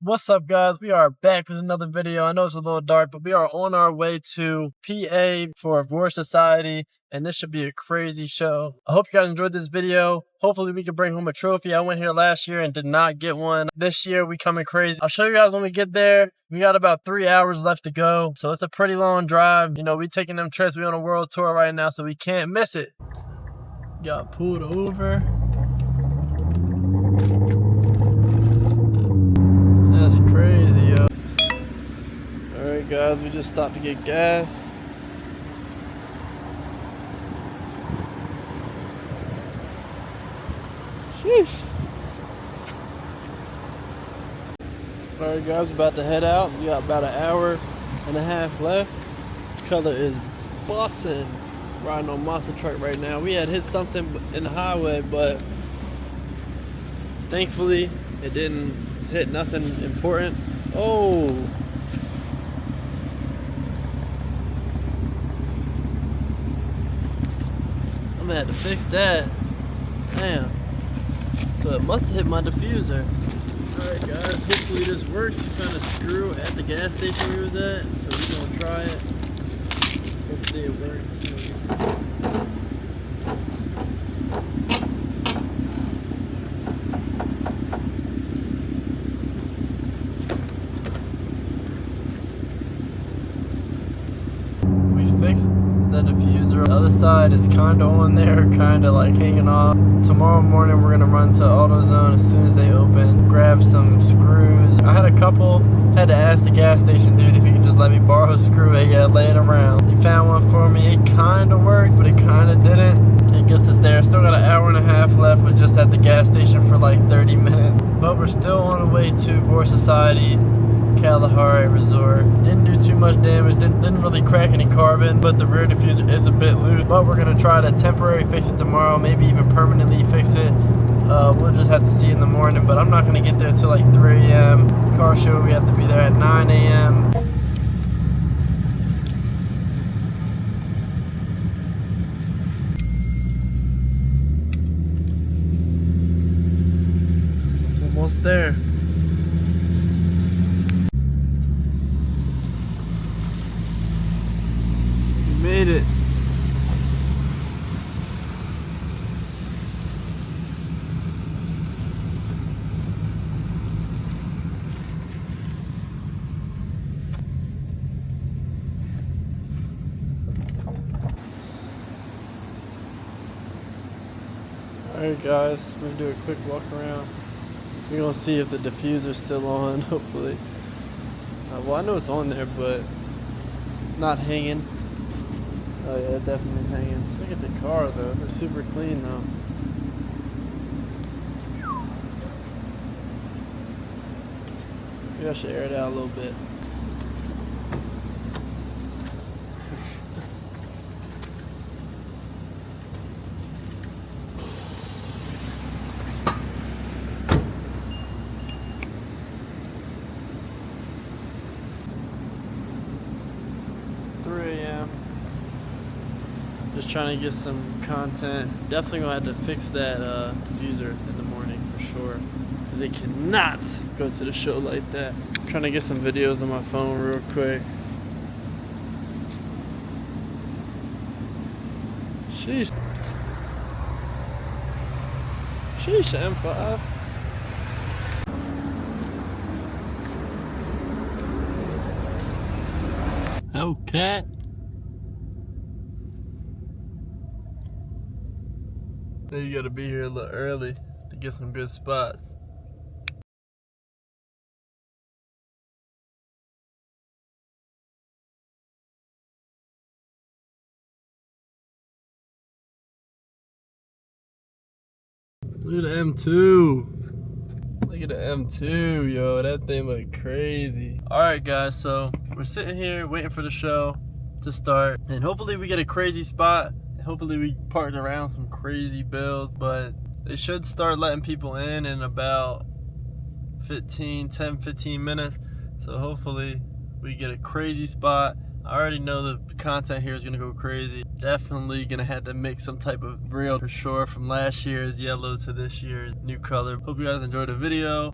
What's up, guys? We are back with another video. I know it's a little dark, but we are on our way to PA for War Society, and this should be a crazy show. I hope you guys enjoyed this video. Hopefully we can bring home a trophy. I went here last year and did not get one. This year we coming crazy. I'll show you guys when we get there. We got about 3 hours left to go, so it's a pretty long drive. You know, we taking them trips. We on a world tour right now, so we can't miss it. Got pulled over. That's crazy, yo. Alright guys, we just stopped to get gas. Sheesh. Alright guys, we're about to head out. We got about an hour and a half left. This color is bussin'. Riding on monster truck right now. We had hit something in the highway, but thankfully it didn't hit nothing important. Oh, I'm gonna have to fix that. Damn. So it must have hit my diffuser. Alright guys, hopefully this works. We found a screw at the gas station we was at, so we're gonna try it. Hopefully it works. Fixed the diffuser. The other side is kind of on there, kind of like hanging off. Tomorrow morning we're gonna run to AutoZone as soon as they open, grab some screws. I had a couple, had to ask the gas station dude if he could just let me borrow a screw he had laying around. He found one for me. It kind of worked, but it kind of didn't. It gets us there. Still got an hour and a half left. We're just at the gas station for like 30 minutes, but we're still on the way to War Society Kalahari Resort. Didn't do too much damage, didn't really crack any carbon, but the rear diffuser is a bit loose. But we're gonna try to temporary fix it tomorrow, maybe even permanently fix it. We'll just have to see in the morning, but I'm not gonna get there till like 3 a.m. Car show, we have to be there at 9 a.m. Almost there. Made it. Alright guys, we're gonna do a quick walk around. We're gonna see if the diffuser's still on, hopefully. Well, I know it's on there, but not hanging. Oh yeah, it definitely is hanging. Let's look at the car though. It's super clean though. Maybe I should air it out a little bit. It's 3 a.m. Just trying to get some content. Definitely gonna have to fix that diffuser in the morning for sure. They cannot go to the show like that. I'm trying to get some videos on my phone real quick. Sheesh. Sheesh, M5. Okay. Now you gotta be here a little early to get some good spots. Look at the M2. Look at the M2, yo. That thing look crazy. Alright guys, so we're sitting here waiting for the show to start. And hopefully we get a crazy spot. Hopefully we park around some crazy builds, but they should start letting people in about 10-15 minutes. So hopefully we get a crazy spot. I already know the content here is gonna go crazy. Definitely gonna have to mix some type of reel for sure, from last year's yellow to this year's new color. Hope you guys enjoyed the video.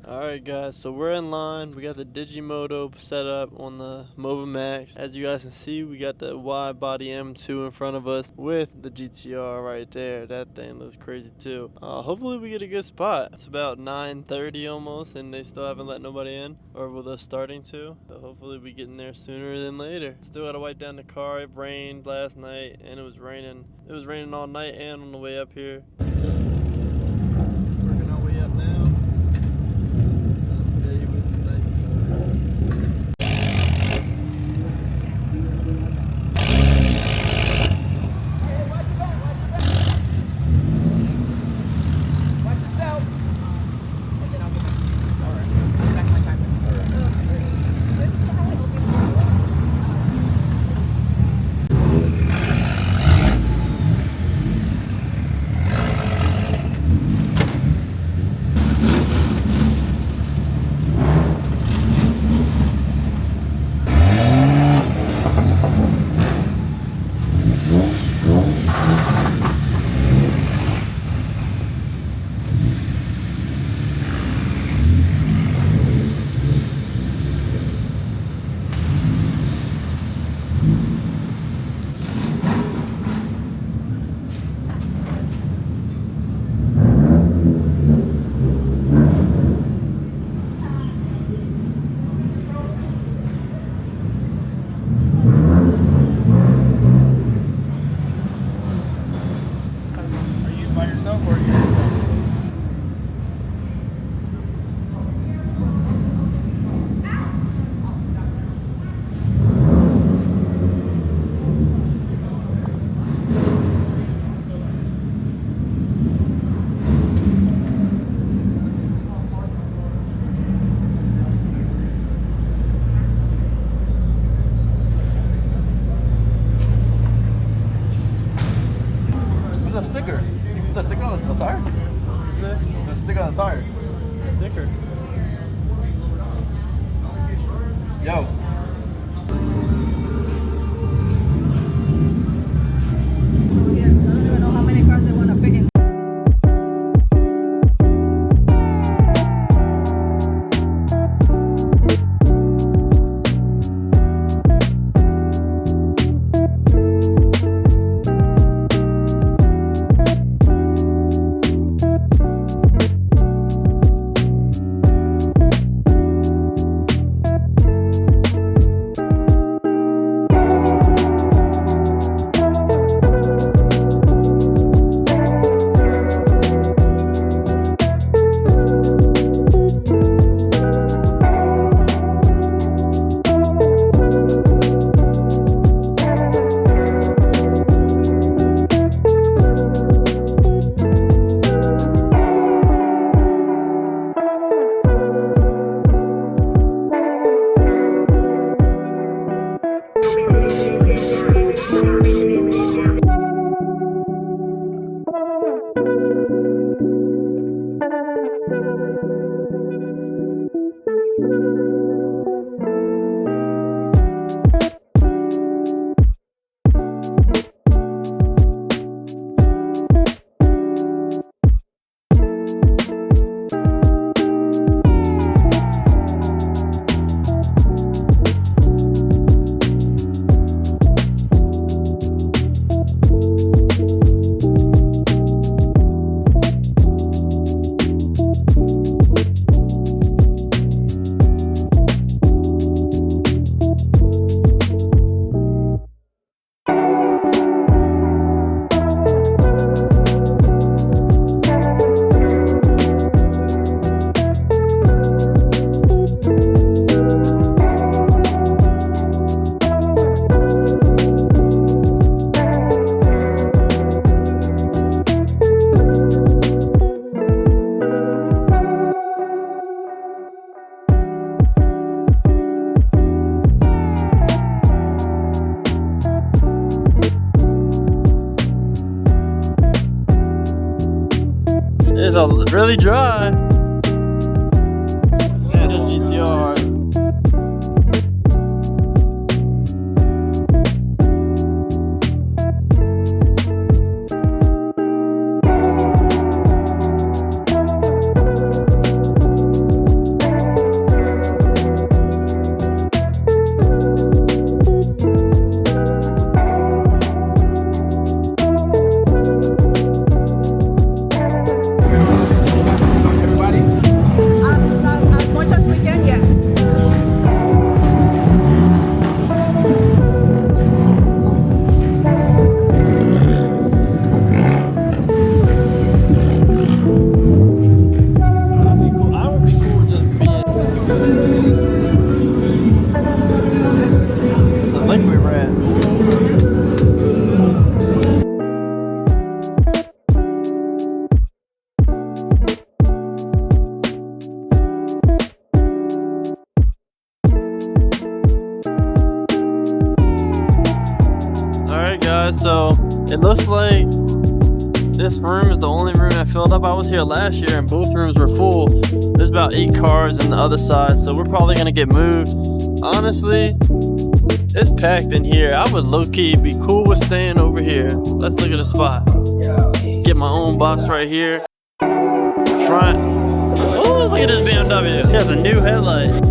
Alright guys, so we're in line. We got the Digimoto set up on the Movimax. As you guys can see, we got the wide body M2 in front of us with the GTR right there. That thing looks crazy too. Hopefully we get a good spot. It's about 9:30 almost and they still haven't let nobody in, or well, they're starting to. So hopefully we get in there sooner than later. Still gotta wipe down the car. It rained last night and it was raining. It was raining all night and on the way up here. Working our way up now. Sticker. You put the sticker on the tire? The sticker on the tire. Sticker. Yo. Yeah, so I don't even know how many cars they want to fit in. It's really dry. Man, the GTR. guys, so it looks like this room is the only room that filled up. I was here last year and both rooms were full. There's about 8 cars on the other side, so we're probably gonna get moved. Honestly, it's packed in here. I would low-key be cool with staying over here. Let's look at the spot. Get my own box right here. Front. Oh, look at this BMW. It has a new headlight.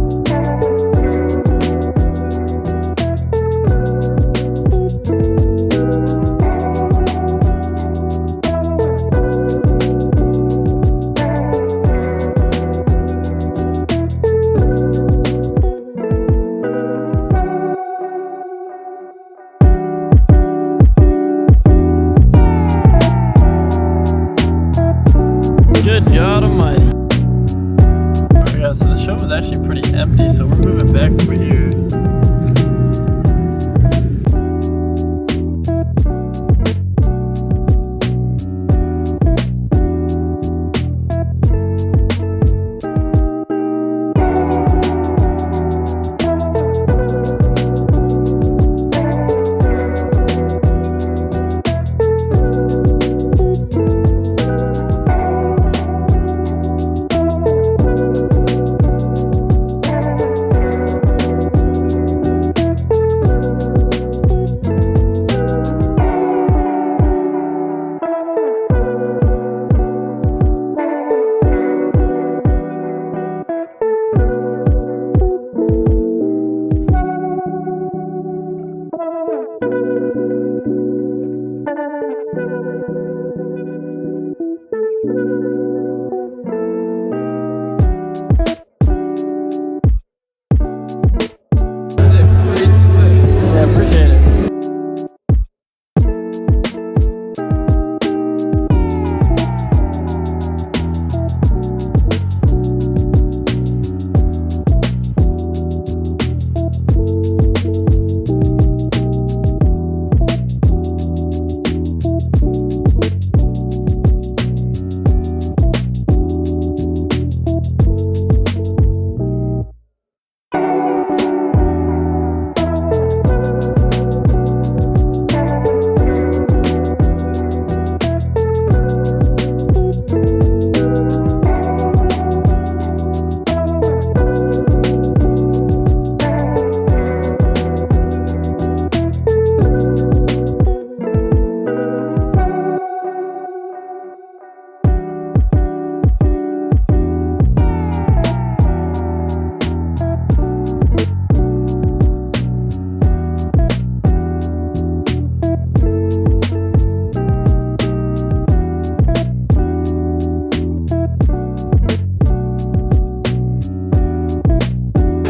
Good God Almighty. Alright guys, so the show was actually pretty empty, so we're moving back over here.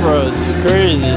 Bro, it's crazy.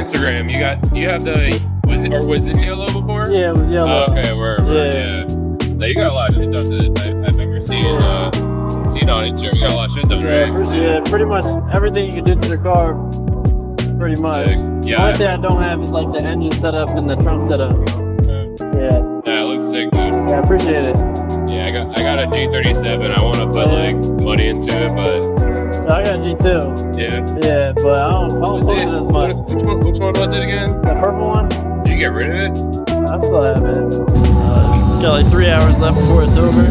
Instagram. You have the was this yellow before? Yeah, it was yellow. Oh, okay, word. Yeah. No, you got a lot of shit done today. I've never seen on Instagram. You got a lot of shit done, Yeah, right? pretty much everything you can do to the car. Pretty much. Sick. Yeah. The only thing I don't have is like the engine setup and the trunk setup. Yeah. Yeah, it looks sick, dude. Yeah, I appreciate it. Yeah, I got a G37. I want to put like money into it, but So I got a G2. yeah. Yeah, but I don't Was post it- it as much. Which one was it again? The purple one? Did you get rid of it? I still have it. Got like 3 hours left before it's over.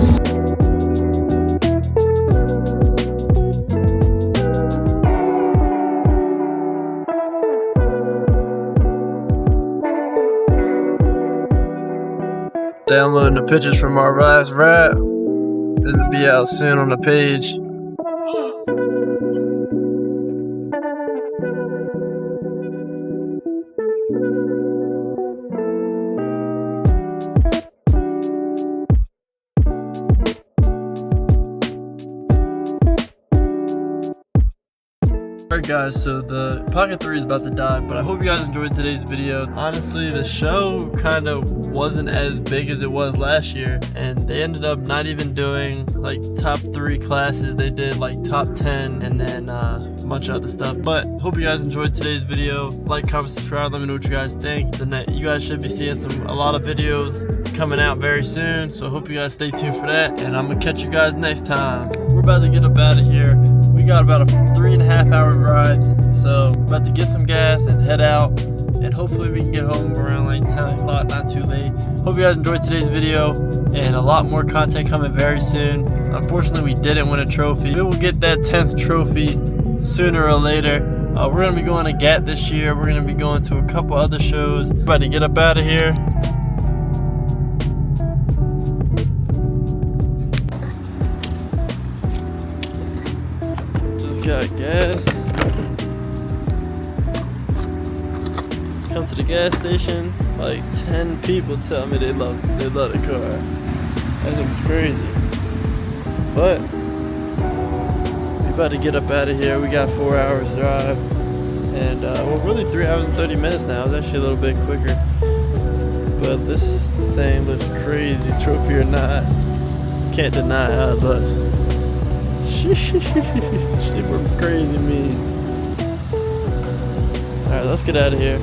Downloading the pictures from our last wrap. This will be out soon on the page. Alright guys, so the Pocket 3 is about to die, but I hope you guys enjoyed today's video. Honestly, the show kind of wasn't as big as it was last year, and they ended up not even doing like top 3 classes. They did like top 10 and then a bunch of other stuff. But hope you guys enjoyed today's video. Like, comment, subscribe, let me know what you guys think. You guys should be seeing a lot of videos coming out very soon, so hope you guys stay tuned for that, and I'm gonna catch you guys next time. We're about to get up out of here. We got about a 3.5 hour ride, so about to get some gas and head out, and hopefully we can get home around like 10 o'clock, not too late. Hope you guys enjoyed today's video, and a lot more content coming very soon. Unfortunately, we didn't win a trophy. We will get that 10th trophy sooner or later. We're gonna be going to GAT this year. We're gonna be going to a couple other shows. About to get up out of here. Got gas. Come to the gas station. Like 10 people tell me they love the car. That's crazy. But we about to get up out of here. We got 4 hours drive, and well, really 3 hours and 30 minutes now. It's actually a little bit quicker. But this thing looks crazy, trophy or not. Can't deny how it looks. Shit, we're crazy mean. Alright, let's get out of here.